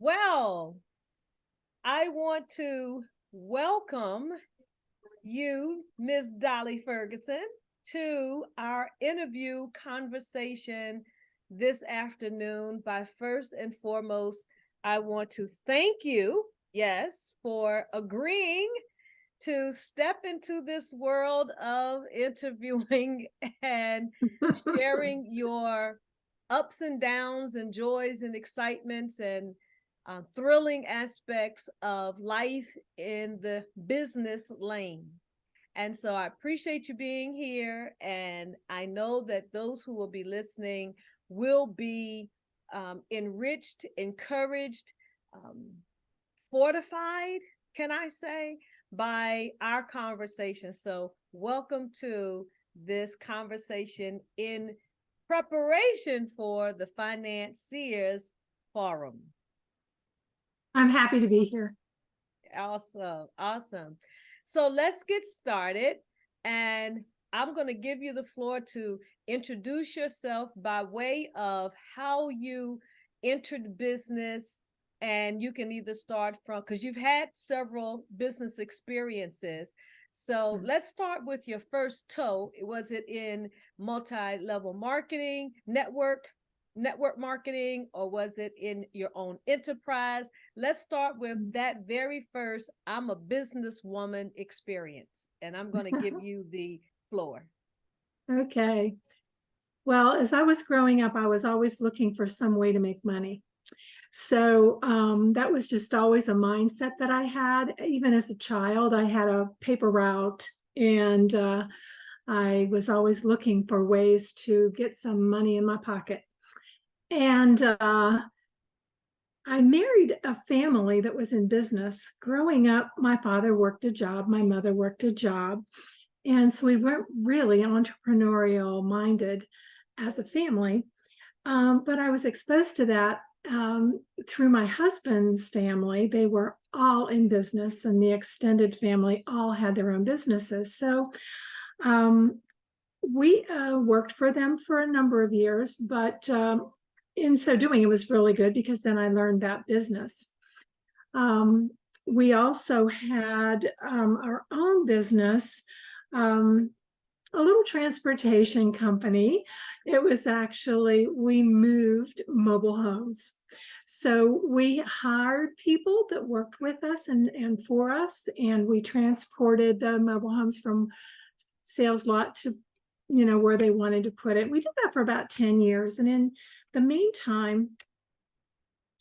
Well, I want to welcome you, Miss Dolly Ferguson, to our interview conversation this afternoon. By first and foremost, I want to thank you, yes, for agreeing to step into this world of interviewing and sharing your ups and downs and joys and excitements and thrilling aspects of life in the business lane. And so I appreciate you being here. And I know that those who will be listening will be enriched, encouraged, um, fortified, can I say, by our conversation. So, welcome to this conversation in preparation for the Financiers Forum. I'm happy to be here. Awesome. Awesome. So, let's get started. And I'm going to give you the floor to introduce yourself by way of how you entered business. And you can either start from, because you've had several business experiences. So let's start with your first toe. Was it in multi-level marketing, network marketing, or was it in your own enterprise? Let's start with that very first I'm a businesswoman experience, and I'm going to give you the floor. Okay. Well, as I was growing up, I was always looking for some way to make money. So that was just always a mindset that I had. Even as a child, I had a paper route, and I was always looking for ways to get some money in my pocket. And I married a family that was in business. Growing up, my father worked a job, my mother worked a job. And so we weren't really entrepreneurial minded as a family. But I was exposed to that through my husband's family. They were all in business, and the extended family all had their own businesses. So we worked for them for a number of years, but in so doing, it was really good because then I learned that business. We also had our own business, a little transportation company. It was actually, we moved mobile homes. So we hired people that worked with us and for us, and we transported the mobile homes from sales lot to where they wanted to put it. We did that for about 10 years. And in the meantime,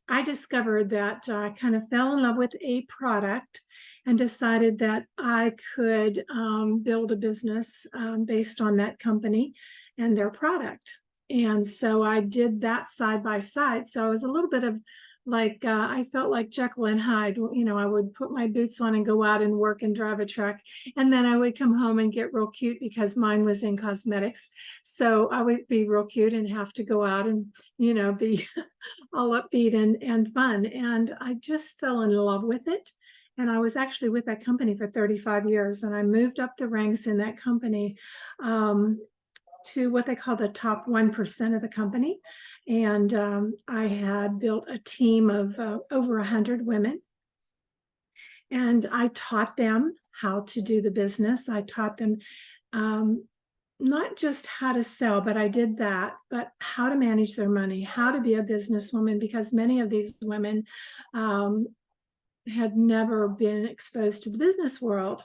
I discovered that I kind of fell in love with a product and decided that I could build a business based on that company and their product. And so I did that side by side. So I was a little bit of like, I felt like Jekyll and Hyde. I would put my boots on and go out and work and drive a truck. And then I would come home and get real cute because mine was in cosmetics. So I would be real cute and have to go out and, be all upbeat and fun. And I just fell in love with it. And I was actually with that company for 35 years. And I moved up the ranks in that company to what they call the top 1% of the company. And I had built a team of over 100 women. And I taught them how to do the business. I taught them not just how to sell, but I did that, but how to manage their money, how to be a businesswoman, because many of these women had never been exposed to the business world.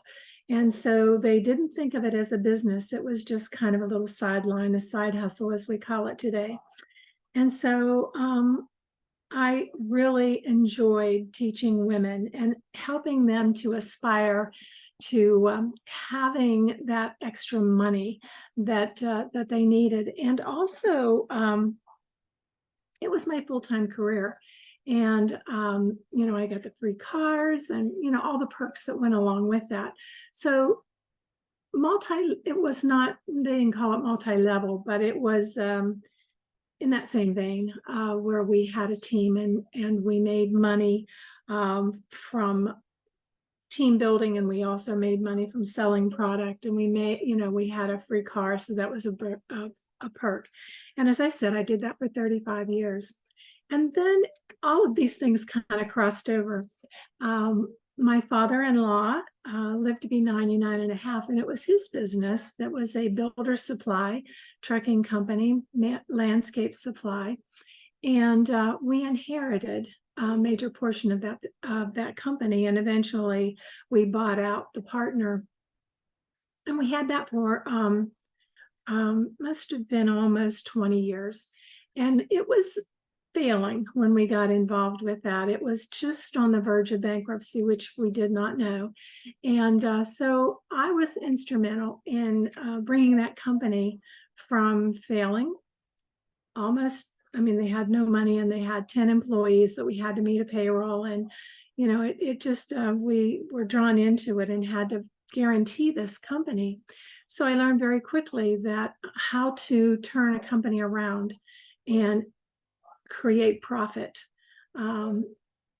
And so they didn't think of it as a business. It was just kind of a little sideline, a side hustle, as we call it today. And so I really enjoyed teaching women and helping them to aspire to having that extra money that they needed. And also, it was my full-time career. And, I got the free cars and, all the perks that went along with that. So it was not, they didn't call it multi-level, but it was in that same vein where we had a team and we made money from team building, and we also made money from selling product, and we had a free car. So that was a perk. And as I said, I did that for 35 years. And then all of these things kind of crossed over. My father-in-law lived to be 99 and a half, and it was his business that was a builder supply, trucking company, landscape supply. And we inherited a major portion of that company. And eventually we bought out the partner. And we had that for must have been almost 20 years. And it was failing when we got involved with that. It was just on the verge of bankruptcy, which we did not know. And so I was instrumental in bringing that company from failing almost. I mean, they had no money and they had 10 employees that we had to meet a payroll. And, it just, we were drawn into it and had to guarantee this company. So I learned very quickly that how to turn a company around and create profit.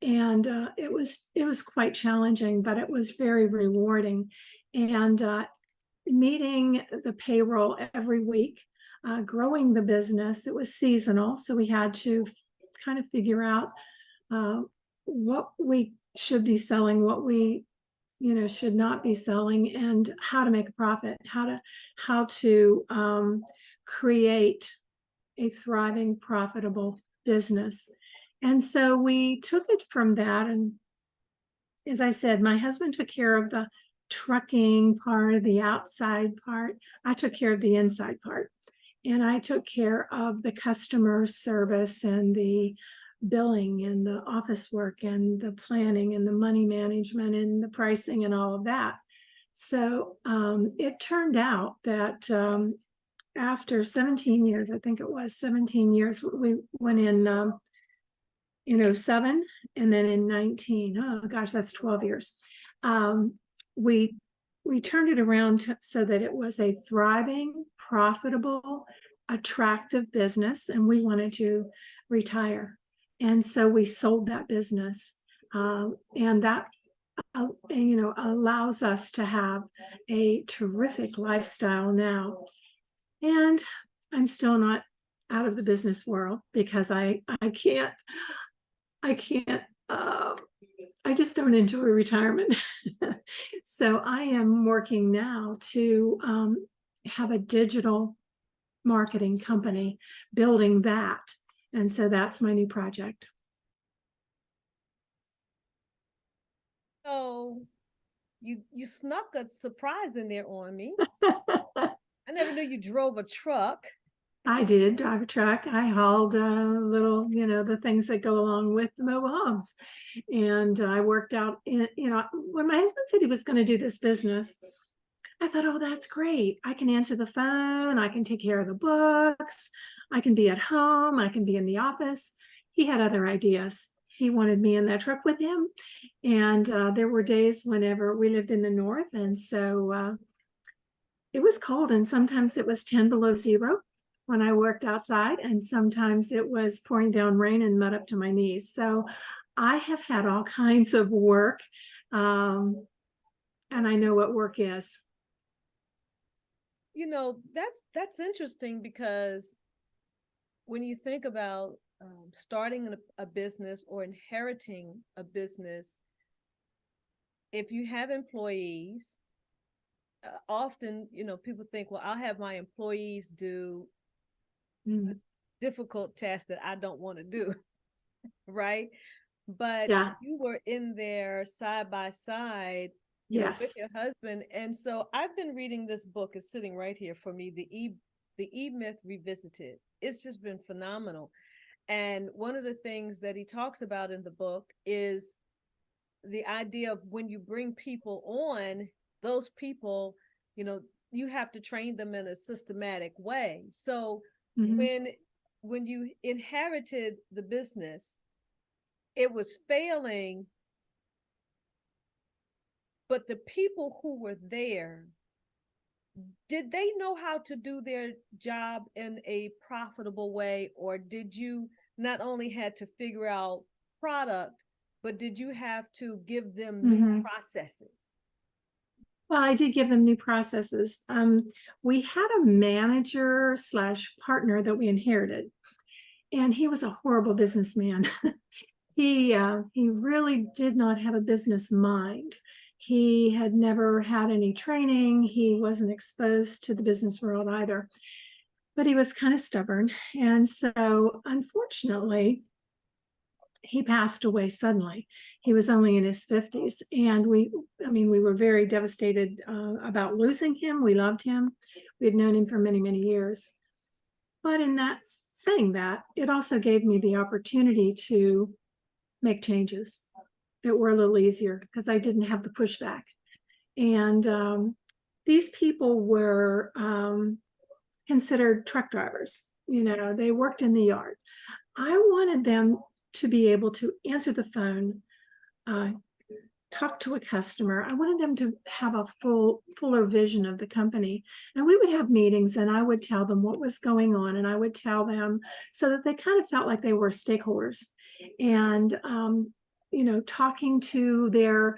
It was quite challenging, but it was very rewarding. And meeting the payroll every week, growing the business. It was seasonal, so we had to kind of figure out what we should be selling, what we should not be selling, and how to make a profit, how to create a thriving, profitable business. And so we took it from that. And as I said, my husband took care of the trucking part, the outside part. I took care of the inside part. And I took care of the customer service and the billing and the office work and the planning and the money management and the pricing and all of that. So it turned out that after 17 years, I think it was 17 years, we went in 07 and then in 19, oh gosh, that's 12 years. We turned it around so that it was a thriving, profitable, attractive business, and we wanted to retire. And so we sold that business, and that allows us to have a terrific lifestyle now. And I'm still not out of the business world because I can't. I just don't enjoy retirement. So I am working now to have a digital marketing company, building that. And so that's my new project. So you snuck a surprise in there on me. I never knew you drove a truck. I did drive a truck. I hauled little, the things that go along with the mobile homes. And I worked out, when my husband said he was going to do this business, I thought, oh, that's great. I can answer the phone. I can take care of the books. I can be at home. I can be in the office. He had other ideas. He wanted me in that truck with him. And there were days whenever we lived in the north. And so it was cold. And sometimes it was 10 below zero when I worked outside. And sometimes it was pouring down rain and mud up to my knees. So I have had all kinds of work. And I know what work is. That's interesting, because when you think about starting a business or inheriting a business, if you have employees, often, people think, well, I'll have my employees do difficult tasks that I don't want to do. Right. But yeah, you were in there side by side, yes, with your husband. And so I've been reading this book. It's sitting right here for me, the E-Myth Revisited. It's just been phenomenal. And one of the things that he talks about in the book is the idea of when you bring people on, those people, you have to train them in a systematic way. So when you inherited the business, it was failing, but the people who were there, did they know how to do their job in a profitable way? Or did you not only had to figure out product, but did you have to give them new processes? Well, I did give them new processes. We had a manager / partner that we inherited, and he was a horrible businessman. He really did not have a business mind. He had never had any training. He wasn't exposed to the business world either, but he was kind of stubborn. And so, unfortunately, he passed away suddenly. He was only in his 50s. And we were very devastated about losing him. We loved him. We had known him for many, many years. But in that saying that, it also gave me the opportunity to make changes that were a little easier because I didn't have the pushback. And these people were considered truck drivers. They worked in the yard. I wanted them to be able to answer the phone, talk to a customer. I wanted them to have a fuller vision of the company. And we would have meetings and I would tell them what was going on, and I would tell them so that they kind of felt like they were stakeholders. And talking to they were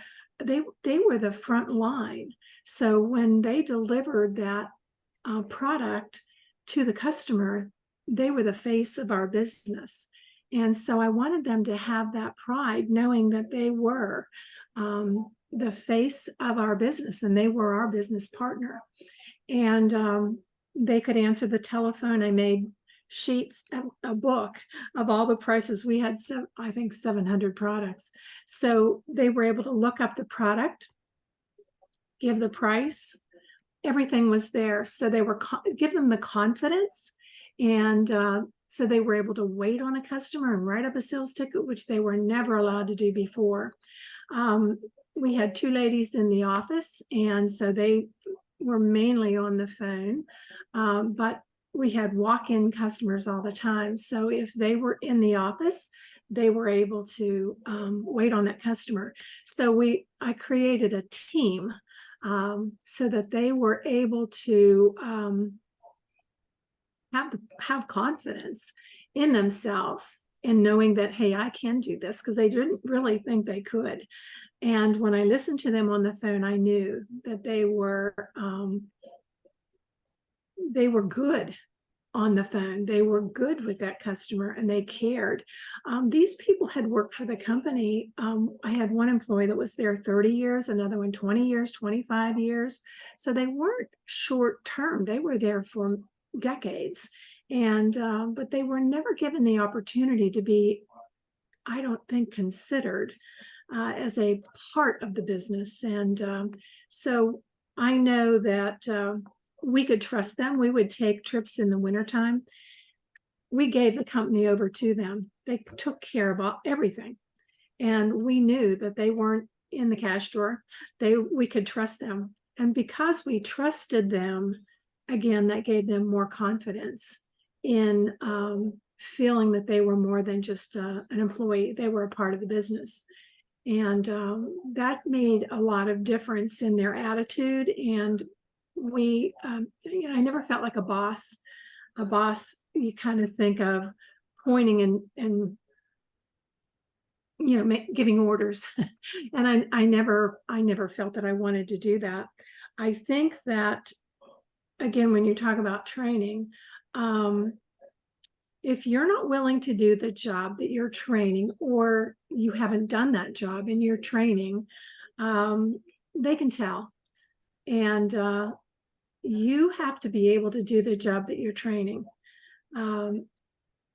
the front line. So when they delivered that product to the customer, they were the face of our business. And so I wanted them to have that pride, knowing that they were the face of our business and they were our business partner. And they could answer the telephone. I made sheets, a book of all the prices. We had, I think, 700 products. So they were able to look up the product, give the price. Everything was there. So they were give them the confidence. And so they were able to wait on a customer and write up a sales ticket, which they were never allowed to do before. We had 2 ladies in the office, and so they were mainly on the phone, but we had walk-in customers all the time. So if they were in the office, they were able to wait on that customer. So I created a team so that they were able to have confidence in themselves and knowing that, hey, I can do this, because they didn't really think they could. And when I listened to them on the phone, I knew that they were good on the phone. They were good with that customer and they cared. These people had worked for the company. I had one employee that was there 30 years, another one 20 years, 25 years. So they weren't short term. They were there for decades. And but they were never given the opportunity to be, I don't think, considered as a part of the business. And so I know that we could trust them. We would take trips in the wintertime. We gave the company over to them. They took care of everything. And we knew that they weren't in the cash drawer. We could trust them. And because we trusted them, again, that gave them more confidence in feeling that they were more than just an employee. They were a part of the business. And that made a lot of difference in their attitude. And I never felt like a boss. A boss, you kind of think of pointing and giving orders. And I never felt that I wanted to do that. I think that, again, when you talk about training, if you're not willing to do the job that you're training, or you haven't done that job in your training, they can tell. And you have to be able to do the job that you're training.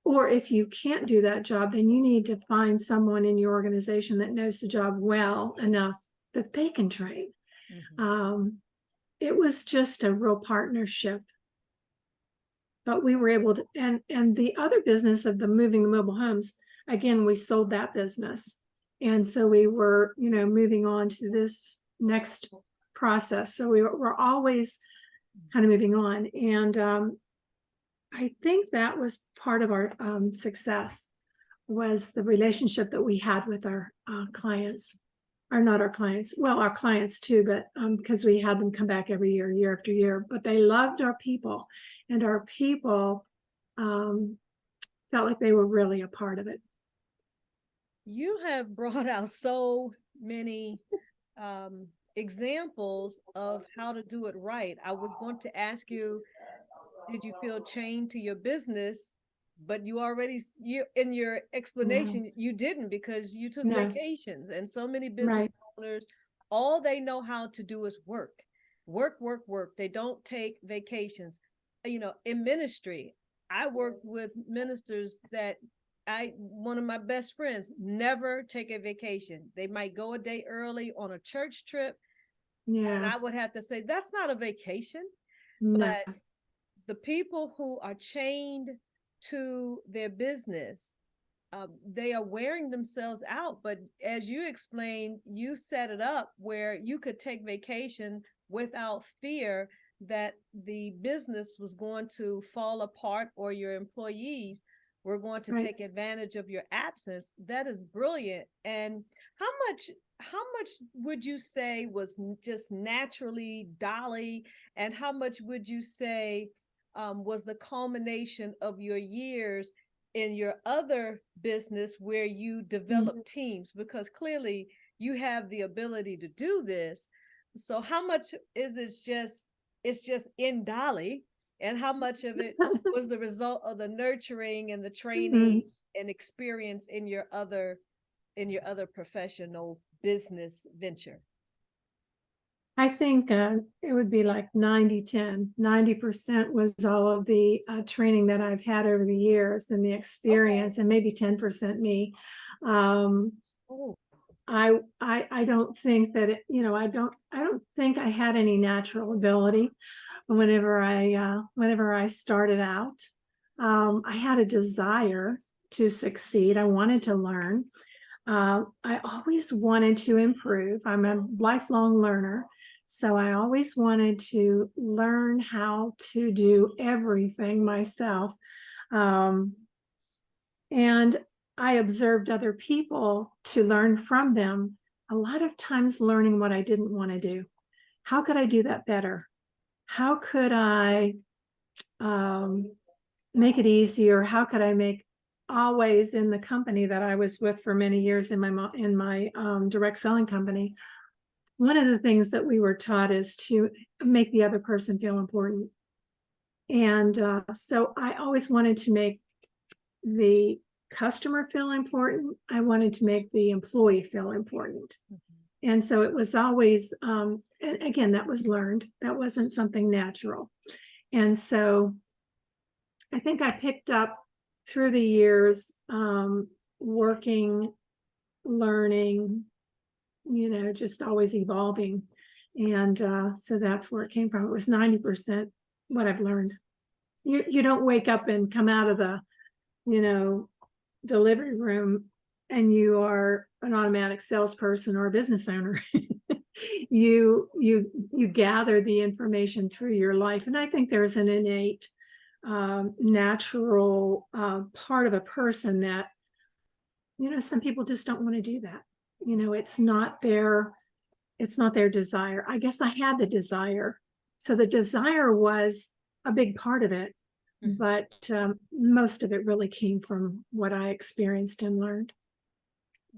Or if you can't do that job, then you need to find someone in your organization that knows the job well enough that they can train. Mm-hmm. It was just a real partnership. But we were able to, and the other business of the moving the mobile homes, again, we sold that business. And so we were, moving on to this next process. So we were always kind of moving on. And I think that was part of our success, was the relationship that we had with our clients. Or not our clients, well, our clients too, but because we had them come back every year, year after year. But they loved our people, and our people felt like they were really a part of it. You have brought out so many examples of how to do it right. I was going to ask you, did you feel chained to your business but you in your No, explanation, you didn't, because you took no, vacations. And so many business right. owners, all they know how to do is work, work, work, work. They don't take vacations. In ministry, I worked with ministers that one of my best friends never take a vacation. They might go a day early on a church trip, and Yeah, I would have to say that's not a vacation. no. But the people who are chained to their business, they are wearing themselves out. But as you explained, you set it up where you could take vacation without fear that the business was going to fall apart or your employees were going to Right. take advantage of your absence. That is brilliant. And how much would you say was just naturally Dolly, and how much would you say was the culmination of your years in your other business where you develop Mhm. teams? Because clearly you have the ability to do this. So how much is it's just in Dolly, and how much of it was the result of the nurturing and the training Mhm. and experience in your other professional business venture? I think it would be like 90-10. 90% was all of the training that I've had over the years and the Okay. experience, and maybe 10% me. Um, Oh. I don't think that I don't think I had any natural ability whenever I started out. I had a desire to succeed. I wanted to learn. I always wanted to improve. I'm a lifelong learner. So I always wanted to learn how to do everything myself. Um, and I observed other people to learn from them, a lot of times learning what I didn't want to do. How could I do that better? How could I um, make it easier? How could I make always in the company that I was with for many years in my direct selling company? One of the things that we were taught is to make the other person feel important. And so I always wanted to make the customer feel important. I wanted to make the employee feel important. And so it was always, again, that was learned. That wasn't something natural. And so I think I picked up through the years, working, learning, just always evolving. And so that's where it came from. It was 90% what I've learned. You don't wake up and come out of you know, the living room and you are an automatic salesperson or a business owner. You gather the information through your life. And I think there's an innate natural part of a person that, some people just don't want to do that. It's not their desire. I guess I had the desire. So the desire was a big part of it, Mhm. but most of it really came from what I experienced and learned.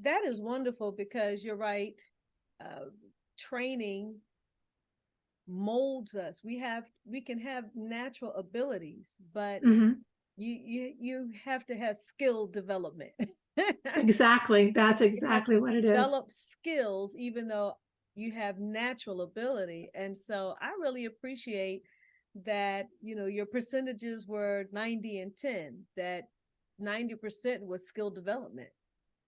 That is wonderful, because you're right. Uh, Training molds us. We can have natural abilities, but Mhm. you have to have skill development. Exactly. That's You have exactly to what it is. develop skills even though you have natural ability. And so I really appreciate that, your percentages were 90 and 10, that 90% was skill development,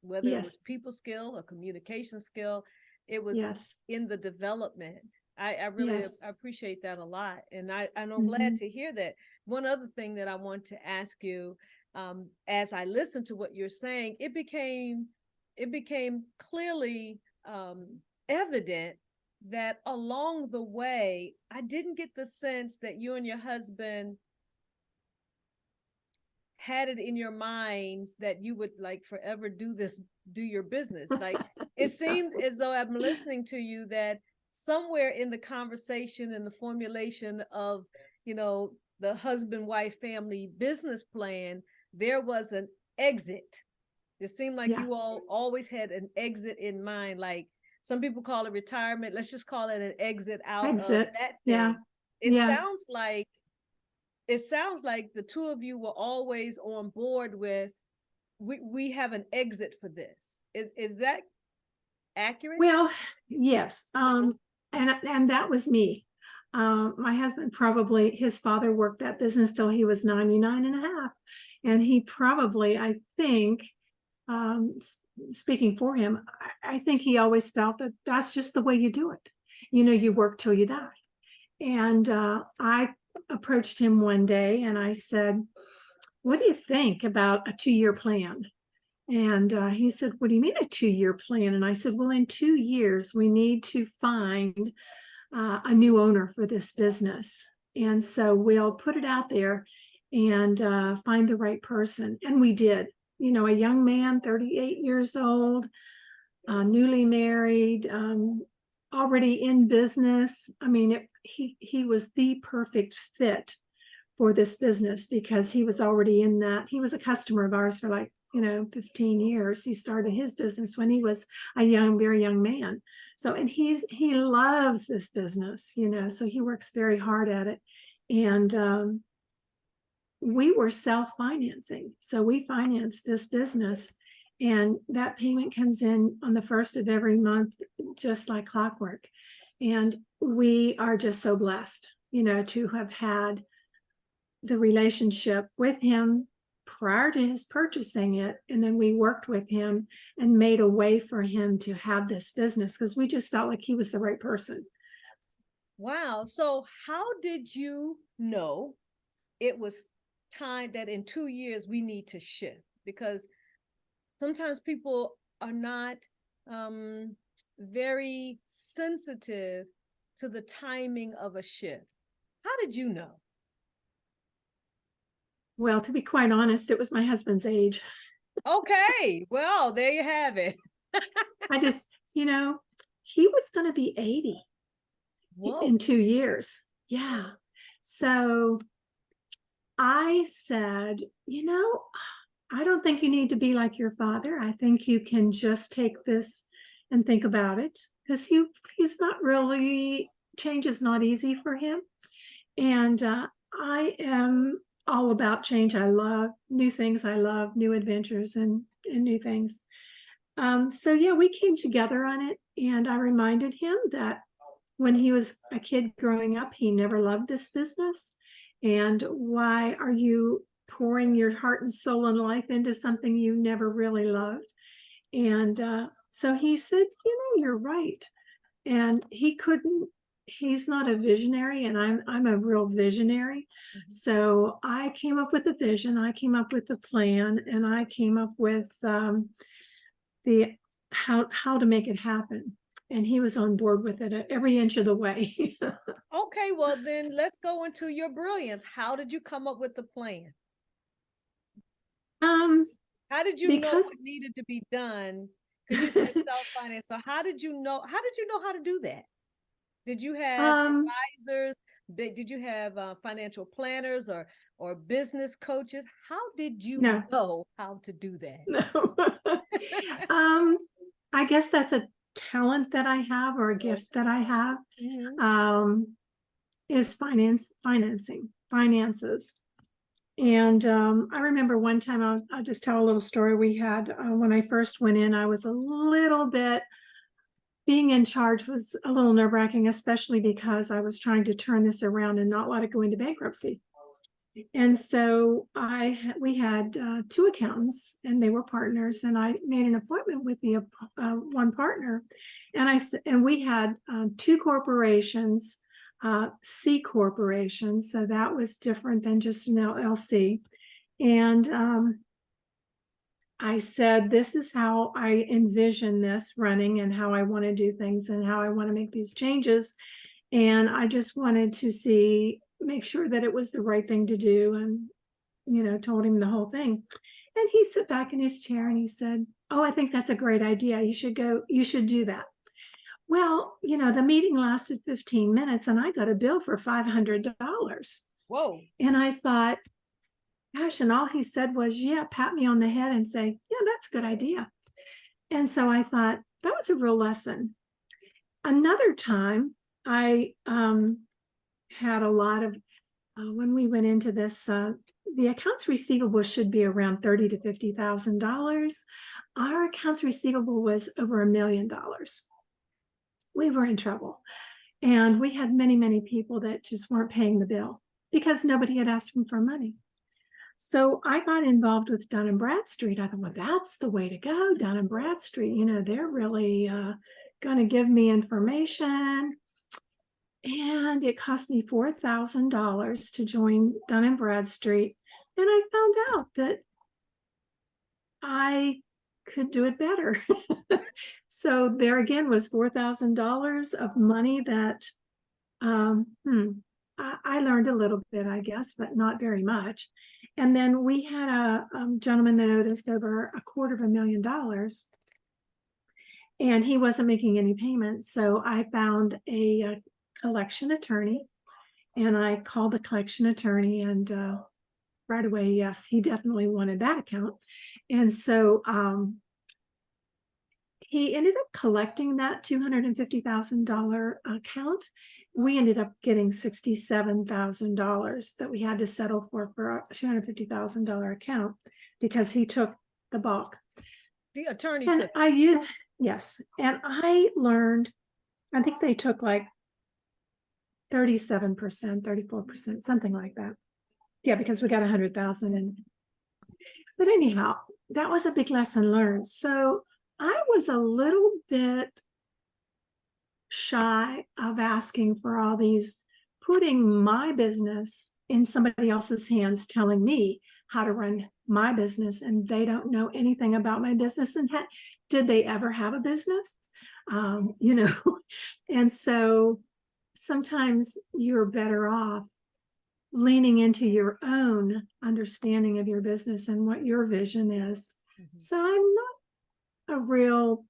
whether it was Yes. people skill or communication skill. It was Yes. in the development. I really Yes. appreciate that a lot. And I'm glad Mhm. to hear that. One other thing that I want to ask you, as I listened to what you're saying, it became clearly evident that along the way, I didn't get the sense that you and your husband had it in your minds that you would like forever do your business. Like, it seemed as though I'm listening to you that somewhere in the conversation and the formulation of, the husband wife family business plan, there was an exit. It seemed like Yeah. you all always had an exit in mind. Like, some people call it retirement. Let's just call it an exit out of Exit. that Yeah. thing. It Yeah. sounds like it sounds like the two of you were always on board with we have an exit for this. Is that accurate? Well, yes. And that was me. My husband probably, his father worked that business till he was 99 and a half. And he probably, I think, um, speaking for him, I think he always felt that that's just the way you do it. You work till you die. And I approached him one day and I said, what do you think about a 2-year plan? And he said, what do you mean a 2-year plan? And I said, well, in 2 years, we need to find a new owner for this business. And so we'll put it out there and find the right person. And we did. A young man, 38 years old, newly married, already in business. I mean, he was the perfect fit for this business because he was already in that. He was a customer of ours for like 15 years. He started his business when he was a very young man. So, and he loves this business, so he works very hard at it. And we were self-financing. So we financed this business, and that payment comes in on the first of every month, just like clockwork. And we are just so blessed, to have had the relationship with him prior to his purchasing it. And then we worked with him and made a way for him to have this business because we just felt like he was the right person. Wow. So how did you know it was time that in 2 years we need to shift? Because sometimes people are not very sensitive to the timing of a shift. How did you know? Well, to be quite honest, it was my husband's age. Okay, well, there you have it. I just, he was going to be 80 Whoa. in 2 years. Yeah. So I said, I don't think you need to be like your father. I think you can just take this and think about it because he's not really, change is not easy for him. And I am all about change. I love new things. I love new adventures and new things. So yeah, we came together on it, and I reminded him that when he was a kid growing up, he never loved this business. And why are you pouring your heart and soul and life into something you never really loved? And so he said, you're right. And he's not a visionary, and I'm a real visionary. Mm-hmm. So I came up with a vision, I came up with a plan, and I came up with the how to make it happen. And he was on board with it every inch of the way. Okay, well then let's go into your brilliance. How did you come up with the plan? How did you know what needed to be done? Because you said self-finance. So how did you know how to do that? Did you have advisors? Did you have financial planners or business coaches? How did you know how to do that? No. I guess that's a talent that I have, or a gift that I have. Mm-hmm. Is finances. And I remember one time, I'll just tell a little story we had when I first went in. I was a little bit, being in charge was a little nerve-wracking, especially because I was trying to turn this around and not let it go into bankruptcy. And so we had 2 accountants, and they were partners, and I made an appointment with the one partner, and we had 2 corporations, C corporations, so that was different than just an LLC. And I said, this is how I envision this running, and how I want to do things, and how I want to make these changes. And I just wanted to make sure that it was the right thing to do, and told him the whole thing. And he sat back in his chair and he said, oh, I think that's a great idea. You should do that. Well, the meeting lasted 15 minutes and I got a bill for $500. Whoa. And I thought, gosh, and all he said was, yeah, pat me on the head and say, yeah, that's a good idea. And so I thought, that was a real lesson. Another time, I had a lot of when we went into this, the accounts receivable should be around $30,000 to $50,000. Our accounts receivable was over $1 million. We were in trouble. And we had many, many people that just weren't paying the bill because nobody had asked them for money. So I got involved with Dun & Bradstreet. I thought, well, that's the way to go, Dun & Bradstreet. You know, they're really going to give me information. And it cost me $4,000 to join Dun & Bradstreet. And I found out that I could do it better. So there again was $4,000 of money that I learned a little bit, I guess, but not very much. And then we had a gentleman that owed us over $250,000, and he wasn't making any payments. So I found a collection attorney, and I called the collection attorney, and right away, yes, he definitely wanted that account. And so he ended up collecting that $250,000 account. We ended up getting $67,000 that we had to settle for a $250,000 account because he took the bulk. The attorney And took. yes, and I learned, I think they took like 37%, 34%, something like that. Yeah, because we got 100,000 in. But anyhow, that was a big lesson learned. So I was a little bit shy of asking for all these, putting my business in somebody else's hands, telling me how to run my business, and they don't know anything about my business. And did they ever have a business? You know, and so sometimes you're better off leaning into your own understanding of your business and what your vision is. So I'm not a real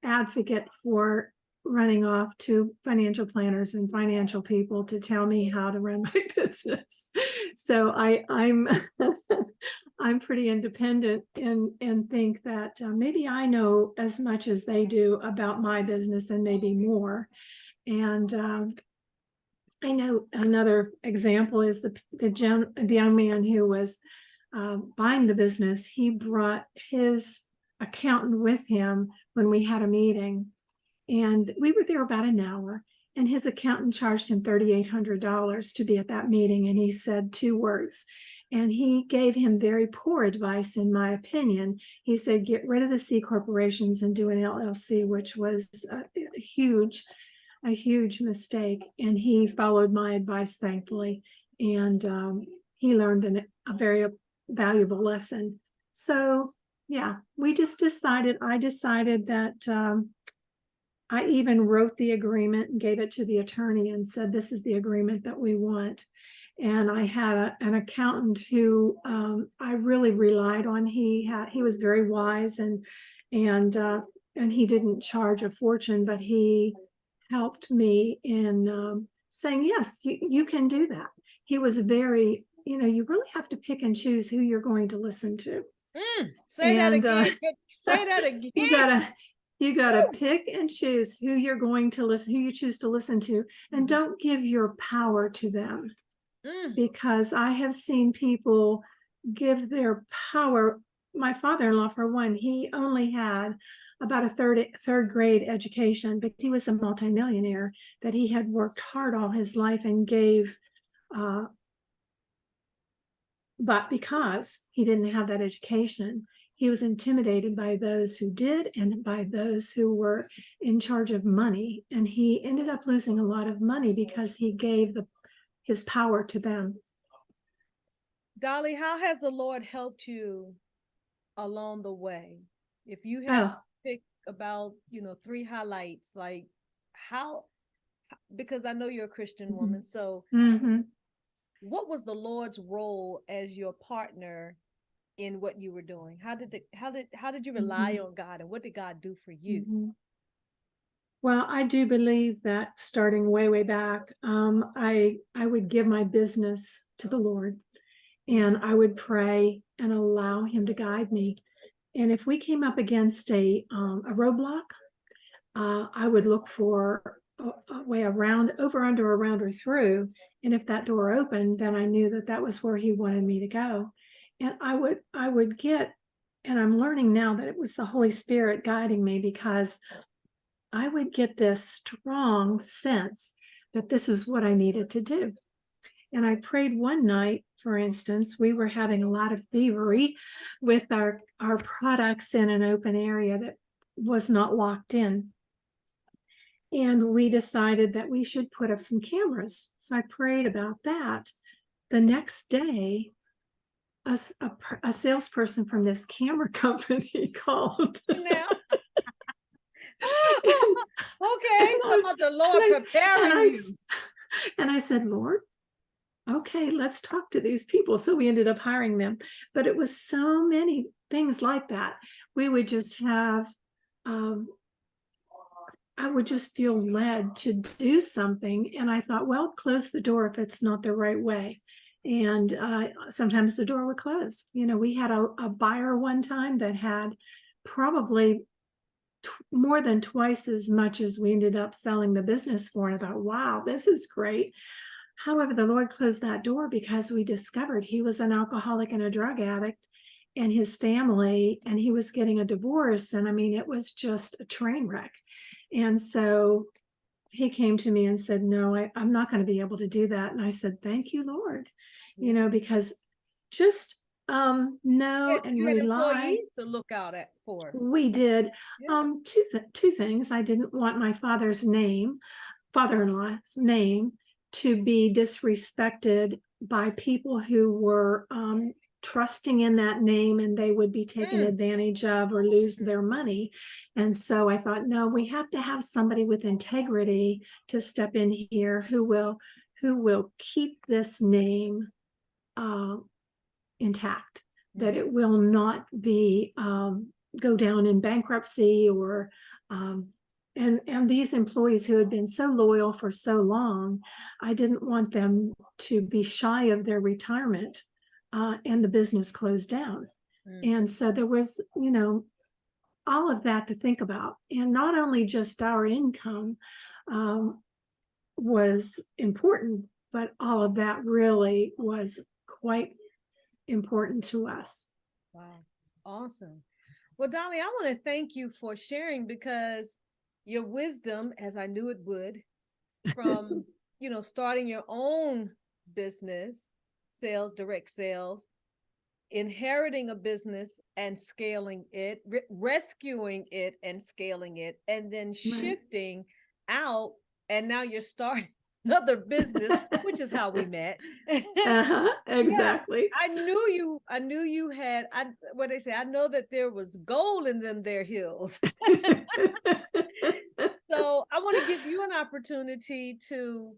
advocate for running off to financial planners and financial people to tell me how to run my business. So I'm I'm pretty independent and think that maybe I know as much as they do about my business and maybe more. And I know another example is the young man who was buying the business. He brought his accountant with him when we had a meeting, and we were there about an hour, and his accountant charged him $3,800 to be at that meeting. And he said 2 words, and he gave him very poor advice, in my opinion. He said, get rid of the C corporations and do an LLC, which was a huge mistake. And he followed my advice, thankfully. And he learned a very valuable lesson. So yeah, I decided that I even wrote the agreement and gave it to the attorney and said, this is the agreement that we want. And I had an accountant who I really relied on. He was very wise, and he didn't charge a fortune, but he helped me in saying, yes, you can do that. He was very, you really have to pick and choose who you're going to listen to. Say that again. Say that again. You gotta pick and choose who you're going to listen, who you choose to listen to, and don't give your power to them. Because I have seen people give their power. My father-in-law, for one, he only had about a third grade education, but he was a multimillionaire that he had worked hard all his life and gave. But because he didn't have that education, he was intimidated by those who did and by those who were in charge of money. And he ended up losing a lot of money because he gave his power to them. Dolly, how has the Lord helped you along the way? If you had to pick about, 3 highlights, like how, because I know you're a Christian woman, so what was the Lord's role as your partner in what you were doing? How did you rely on God, and what did God do for you? Well, I do believe that starting way back, I would give my business to the Lord, and I would pray and allow him to guide me. And if we came up against a roadblock, I would look for way around, over, under, around, or through. And if that door opened, then I knew that that was where he wanted me to go. And I would get, and I'm learning now that it was the Holy Spirit guiding me, because I would get this strong sense that this is what I needed to do. And I prayed one night, for instance, we were having a lot of thievery with our products in an open area that was not locked in. And we decided that we should put up some cameras. So I prayed about that. The next day, a salesperson from this camera company called. Now, okay, how about the Lord preparing you? And I said, Lord, okay, let's talk to these people. So we ended up hiring them. But it was so many things like that. We would just have, I would just feel led to do something. And I thought, well, close the door if it's not the right way. And sometimes the door would close. You know, we had a buyer one time that had probably more than twice as much as we ended up selling the business for. And I thought, wow, this is great. However, the Lord closed that door because we discovered he was an alcoholic and a drug addict, and his family, and he was getting a divorce. And I mean, it was just a train wreck. And so he came to me and said, no, I'm not going to be able to do that. And I said, thank you, Lord, you know, because just know and You had rely. employees to look out for. We did. Yeah. Two things. I didn't want my father-in-law's name to be disrespected by people who were trusting in that name, and they would be taken advantage of or lose their money. And so I thought, no, we have to have somebody with integrity to step in here who will keep this name intact, that it will not be go down in bankruptcy or and these employees who had been so loyal for so long, I didn't want them to be shy of their retirement and the business closed down. And so there was, you know, all of that to think about. And not only just our income was important, but all of that really was quite important to us. Wow. Awesome. Well, Dolly, I want to thank you for sharing, because your wisdom, as I knew it would, from, you know, starting your own business, sales, direct sales, inheriting a business and scaling it, rescuing it and scaling it, and then shifting out, and now you're starting another business, which is how we met. Exactly. Yeah, I knew you had, what they say, I know that there was gold in them there hills. So I want to give you an opportunity to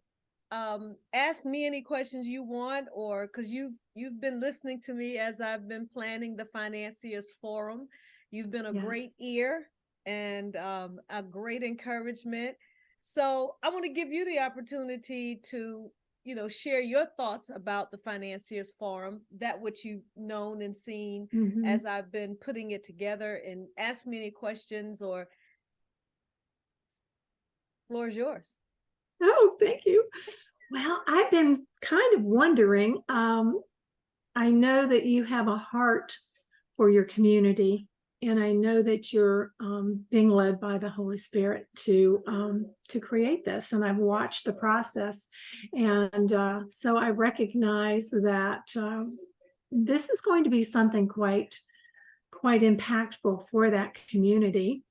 ask me any questions you want, or because you've been listening to me as I've been planning the Financiers Forum. You've been a great ear and a great encouragement. So I want to give you the opportunity to, you know, share your thoughts about the Financiers Forum, that which you've known and seen as I've been putting it together, and ask me any questions, or floor is yours. Oh, thank you. Well, I've been kind of wondering, I know that you have a heart for your community, and I know that you're being led by the Holy Spirit to create this. And I've watched the process, and so I recognize that this is going to be something quite impactful for that community.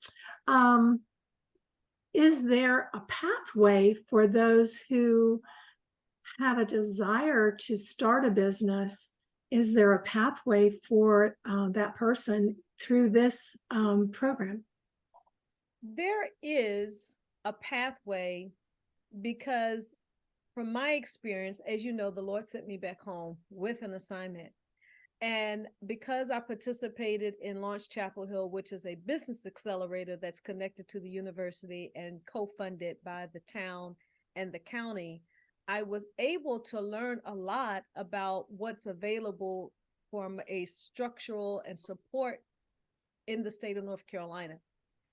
Is there a pathway for those who have a desire to start a business? Is there a pathway for that person through this program? There is a pathway, because from my experience, as you know, the Lord sent me back home with an assignment. And because I participated in Launch Chapel Hill, which is a business accelerator that's connected to the university and co-funded by the town and the county, I was able to learn a lot about what's available from a structural and support in the state of North Carolina.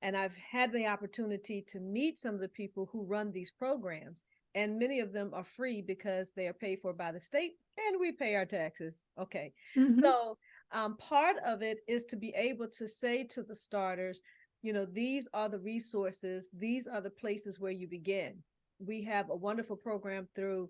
And I've had the opportunity to meet some of the people who run these programs. And many of them are free because they are paid for by the state and we pay our taxes. Okay. Mhm. So part of it is to be able to say to the starters, these are the resources, these are the places where you begin. We have a wonderful program through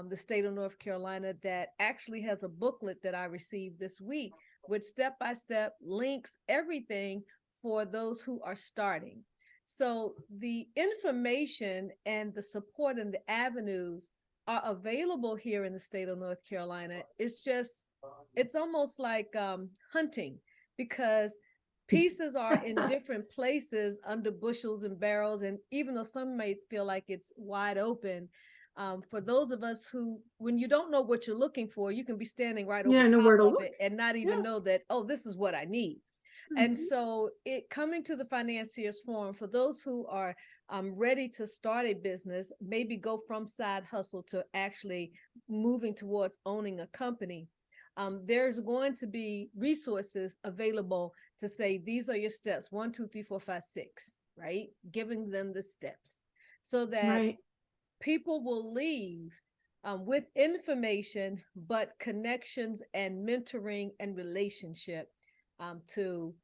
the state of North Carolina that actually has a booklet that I received this week with step-by-step links, everything for those who are starting. So the information and the support and the avenues are available here in the state of North Carolina. It's almost like hunting, because pieces are in different places under bushels and barrels. And even though some may feel like it's wide open, for those of us who, when you don't know what you're looking for, you can be standing right You over don't know top where to of look. it and not even know that, oh, this is what I need. And Mhm. so it coming to the Financiers Forum, for those who are ready to start a business, maybe go from side hustle to actually moving towards owning a company, there's going to be resources available to say, these are your steps, 1, 2, 3, 4, 5, 6, right? Giving them the steps so that Right. people will leave with information, but connections and mentoring and relationship to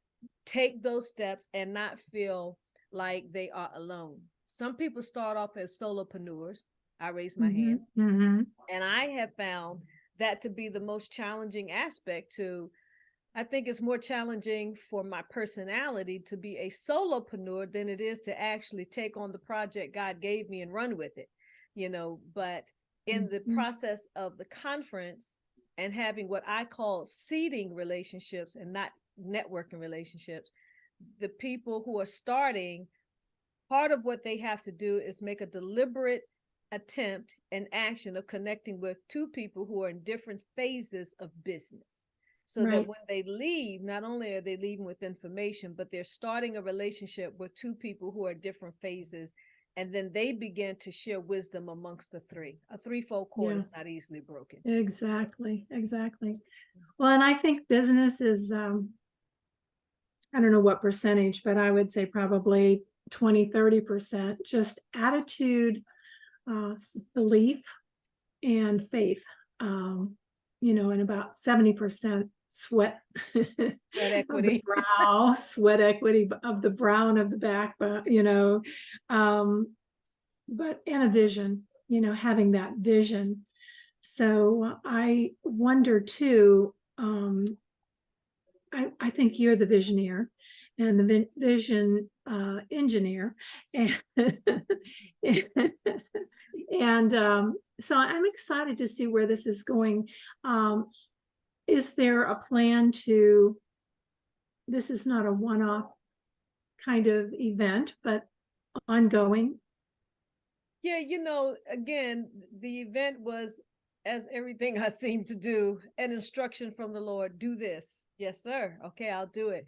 take those steps and not feel like they are alone. Some people start off as solopreneurs. I raise my Mhm. hand. Mhm. And I have found that to be the most challenging aspect to, I think it's more challenging for my personality to be a solopreneur than it is to actually take on the project God gave me and run with it, but in the Mhm. process of the conference and having what I call seeding relationships and not networking relationships, the people who are starting, part of what they have to do is make a deliberate attempt and action of connecting with two people who are in different phases of business. So that Right. when they leave, not only are they leaving with information, but they're starting a relationship with two people who are different phases. And then they begin to share wisdom amongst the three. A threefold cord Yeah. is not easily broken. Exactly. Exactly. Well, and I think business is, I don't know what percentage, but I would say probably 20, 30% just attitude, belief, and faith. Um, and about 70% sweat Sweat of the equity. brow, sweat equity of the brown of the back, but and a vision, having that vision. So I wonder too, I think you're the visioneer and the vision engineer. And, so I'm excited to see where this is going. Um, is there a plan to, this is not a one-off kind of event, but ongoing? Yeah, again, the event was, as everything I seem to do, an instruction from the Lord: do this. Yes, sir. Okay, I'll do it.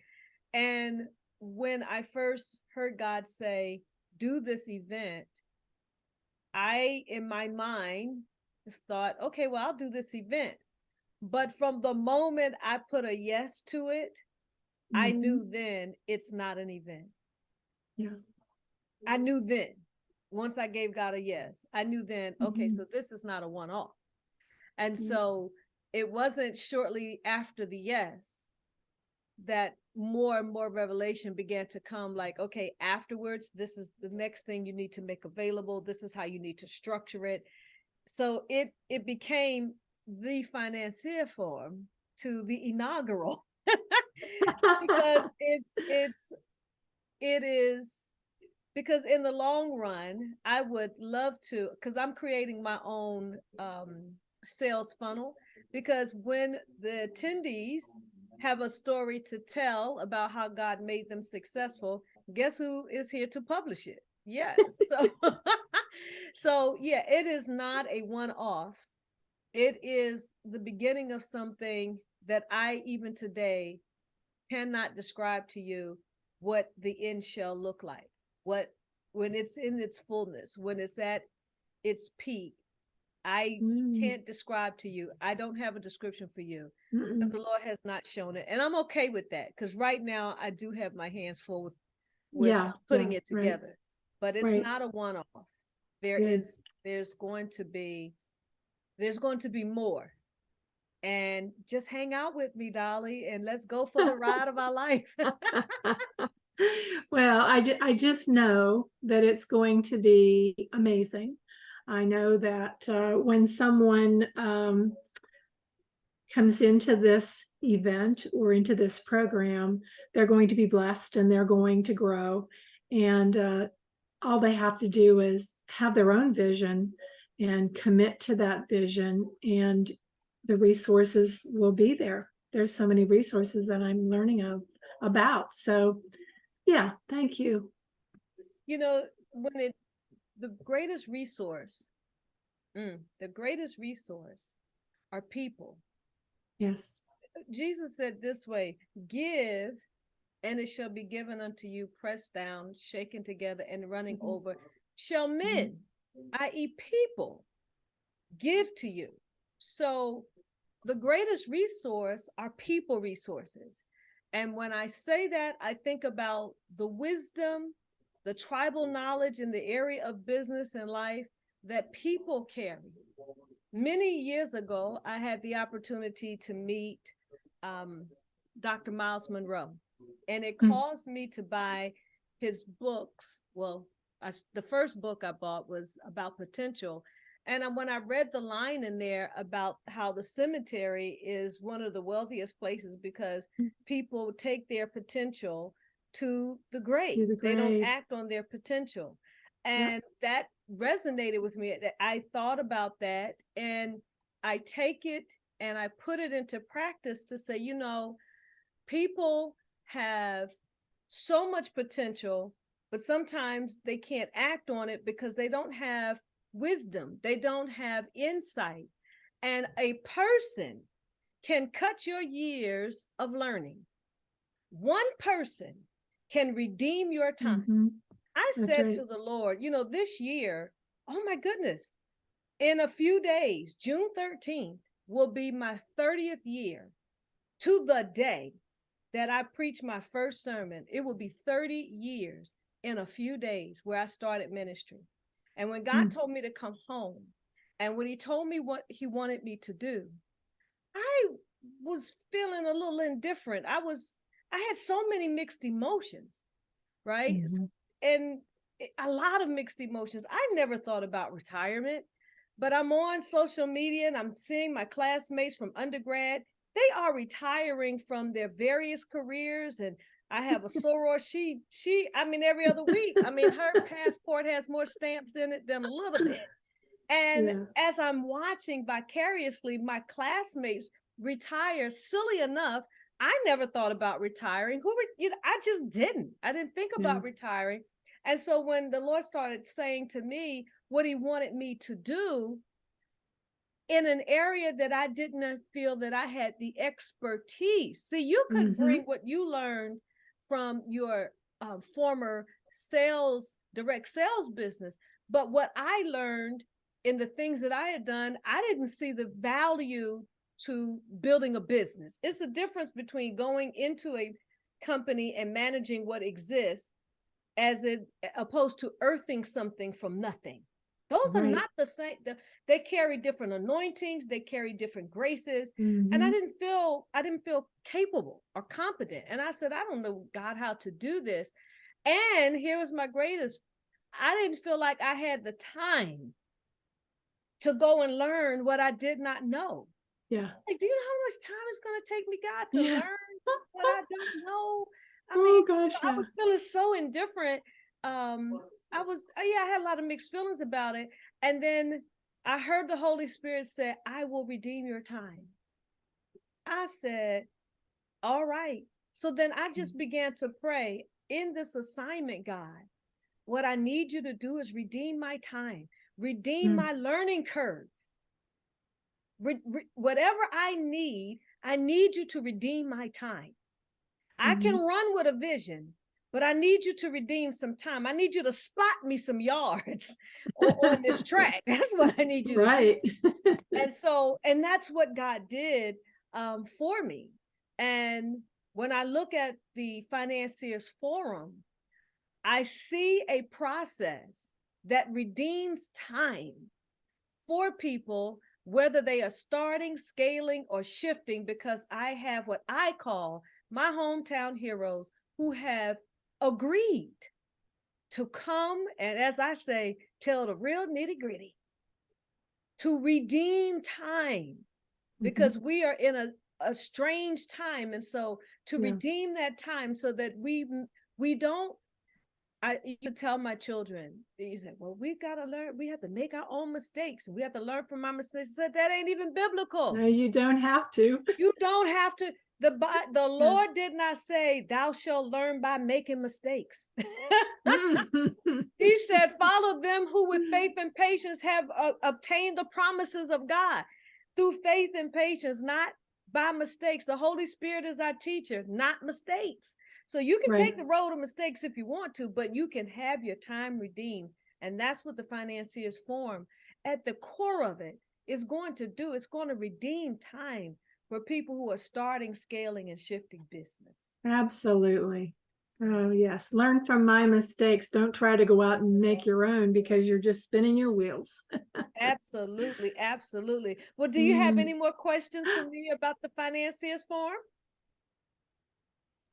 And when I first heard God say, do this event, I, in my mind, just thought, okay, well, I'll do this event. But from the moment I put a yes to it, I Mhm. knew then it's not an event. Yeah. I knew then, once I gave God a yes, I knew then, okay, Mhm. so this is not a one off. And Yeah. so it wasn't shortly after the yes that more and more revelation began to come, like, okay, afterwards, this is the next thing you need to make available. This is how you need to structure it. So it became the financier form to the inaugural because it is because in the long run, I would love to, because I'm creating my own sales funnel, because when the attendees have a story to tell about how God made them successful, guess who is here to publish it? Yes. So so yeah, it is not a one-off. It is the beginning of something that I even today cannot describe to you what the end shall look like. What, when it's in its fullness, when it's at its peak, I Mm. can't describe to you. I don't have a description for you because Mm-mm. the Lord has not shown it. And I'm okay with that, because right now I do have my hands full with with Yeah, putting yeah, it right, together. But it's right. not a one-off. Good. There's going to be more. And just hang out with me, Dolly, and let's go for the ride of our life. Well, I just know that it's going to be amazing. I know that when someone comes into this event or into this program, they're going to be blessed and they're going to grow. And all they have to do is have their own vision and commit to that vision, and the resources will be there. There's so many resources that I'm learning about. So yeah, thank you. You know, when it the greatest resource, the greatest resource are people. Yes. Jesus said this way, give and it shall be given unto you, pressed down, shaken together, and running over, shall men, i.e., people, give to you. So the greatest resource are people resources. And when I say that, I think about the wisdom, the tribal knowledge in the area of business and life that people carry. Many years ago, I had the opportunity to meet Dr. Miles Monroe, and it caused me to buy his books. Well, the first book I bought was about potential. And when I read the line in there about how the cemetery is one of the wealthiest places because people take their potential to the grave, they don't act on their potential. And that resonated with me. I thought about that, and I take it and I put it into practice to say, people have so much potential, but sometimes they can't act on it because they don't have wisdom, they don't have insight. And a person can cut your years of learning. One person can redeem your time. I said to the Lord, this year, oh my goodness, in a few days, June 13th will be my 30th year to the day that I preached my first sermon. It will be 30 years in a few days where I started ministry. And when God told me to come home, and when he told me what he wanted me to do, I was feeling a little indifferent. I had so many mixed emotions, right? And a lot of mixed emotions. I never thought about retirement, but I'm on social media and I'm seeing my classmates from undergrad. They are retiring from their various careers. And I have a soror. Every other week, her passport has more stamps in it than a little bit. And as I'm watching vicariously my classmates retire, silly enough, I never thought about retiring. I just didn't. I didn't think about retiring. And so when the Lord started saying to me what he wanted me to do in an area that I didn't feel that I had the expertise. See, you could bring what you learned from your former direct sales business. But what I learned in the things that I had done, I didn't see the value to building a business. It's a difference between going into a company and managing what exists opposed to earthing something from nothing. Those are not the same. They carry different anointings. They carry different graces. And I didn't feel capable or competent. And I said, I don't know, God, how to do this. And here was my greatest. I didn't feel like I had the time to go and learn what I did not know. Yeah. Like, do you know how much time it's going to take me, God, to learn what I don't know? I was feeling so indifferent. I had a lot of mixed feelings about it. And then I heard the Holy Spirit say, I will redeem your time. I said, all right. So then I just began to pray in this assignment, God, what I need you to do is redeem my time, redeem my learning curve. Whatever I need you to redeem my time. I can run with a vision, but I need you to redeem some time. I need you to spot me some yards on this track. That's what I need you to do. And that's what God did for me. And when I look at the Financiers Forum, I see a process that redeems time for people, whether they are starting, scaling, or shifting, because I have what I call my hometown heroes who have agreed to come and, as I say, tell the real nitty gritty, to redeem time, because we are in a strange time. And so to Yeah. redeem that time so that we don't, I used to tell my children, you say, well, we got to learn, we have to make our own mistakes. We have to learn from our mistakes. I said, that ain't even biblical. No, you don't have to. You don't have to. The Yeah. Lord did not say, thou shalt learn by making mistakes. He said, follow them who with faith and patience have obtained the promises of God. Through faith and patience, not by mistakes. The Holy Spirit is our teacher, not mistakes. So you can Right. take the road of mistakes if you want to, but you can have your time redeemed. And that's what the Financiers Forum, at the core of it, is going to do. It's going to redeem time for people who are starting, scaling, and shifting business. Absolutely. Oh, yes. Learn from my mistakes. Don't try to go out and make your own because you're just spinning your wheels. Absolutely, absolutely. Well, do you have any more questions for me about the Financiers Forum?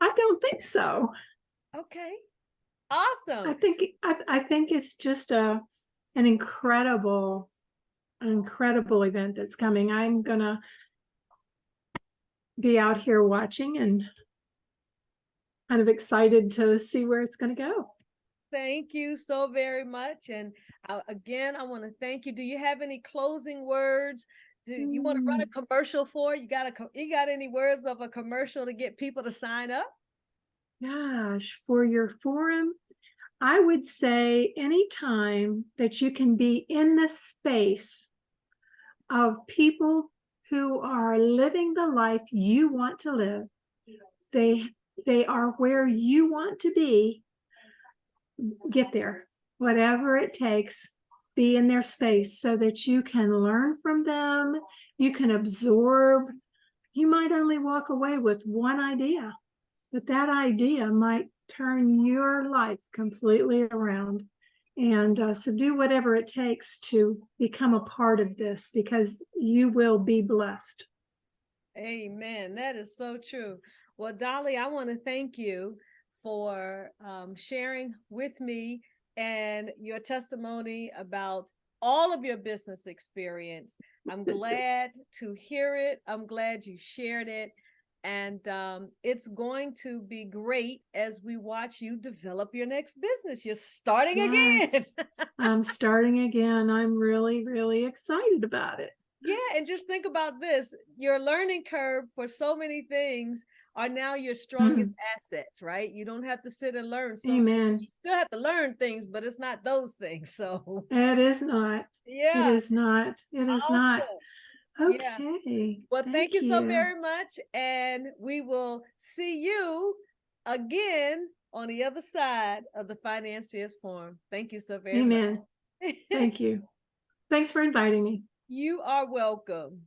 I don't think so. Okay, I awesome. think I think it's just an incredible event that's coming. I'm gonna be out here watching and kind of excited to see where it's going to go. Thank you so very much. And again, I want to thank you. Do you have any closing words? Do you want to run a commercial for? You got any words of a commercial to get people to sign up? Gosh, for your forum, I would say anytime that you can be in the space of people who are living the life you want to live, they are where you want to be, get there, whatever it takes, be in their space so that you can learn from them, you can absorb. You might only walk away with one idea, but that idea might turn your life completely around. And so do whatever it takes to become a part of this because you will be blessed. Amen. That is so true. Well, Dolly, I want to thank you for sharing with me and your testimony about all of your business experience. I'm glad to hear it. I'm glad you shared it. And it's going to be great as we watch you develop your next business. You're starting again. I'm starting again. I'm really, really excited about it. Yeah, and just think about this. Your learning curve for so many things are now your strongest assets, right? You don't have to sit and learn so many. Amen. You still have to learn things, but it's not those things. So, It is not. It yeah, is not. It is not. awesome. Yeah. Okay. Well, thank you Thank so you. very much. And we will see you again on the other side of the Financiers Forum. Thank you so very much. Amen. Thank you. Thanks for inviting me. You are welcome.